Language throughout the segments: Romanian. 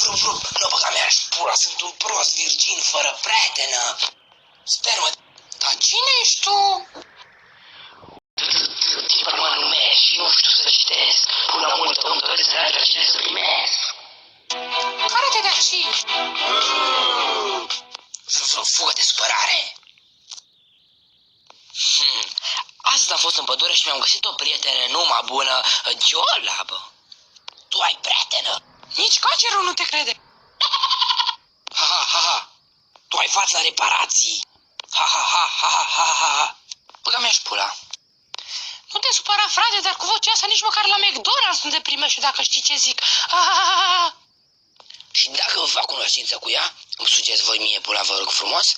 Vrum, nu băga mea și pula, sunt un prost virgin fără prietenă. Sper-mă. Dar cine ești tu? Tipă mă numesc și nu știu să citesc. Pula multă îmi doresc să arăt cine să primesc. Care-te de aici? Fugă de supărare. Astăzi am fost în pădure și mi-am găsit o prietenă numai bună, Giolabă. Tu ai prietenă? Nici cancerul nu te crede. Ha. Tu ai față la reparații. Ha. Băga mea și pula. Nu te supăra, frate, dar cu vocea asta nici măcar la McDonald's nu te primești dacă știi ce zic. Și dacă vă fac cunoștință cu ea, îmi sugeți voi mie pula, vă rog frumos?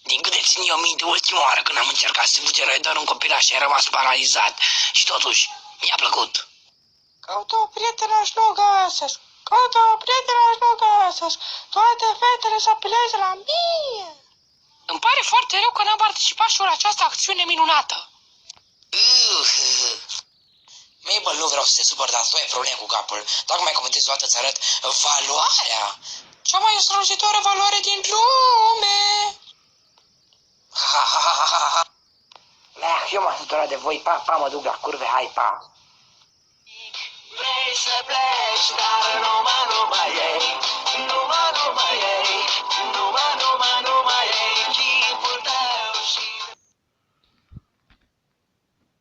Din câte țin eu minte, ultima oară când am încercat să fugeră doar un copilaș și a rămas paralizat. Și totuși, mi-a plăcut. Caută o prietenă și nu găsesc. Caută o prietenă și nu găsesc. Toate fetele să apeleze la mine. Îmi pare foarte rău că n-am participat și la această acțiune minunată. Mabel, nu vreau să te supăr, dar tu ai probleme cu capul. Dacă mai comentezi o dată, îți arăt valoarea. Cea mai strălucitoare valoare din lume. Ha. Eu m-am săturat de voi, pa, mă duc la curve, hai, pa. Vrei să pleci, dar nu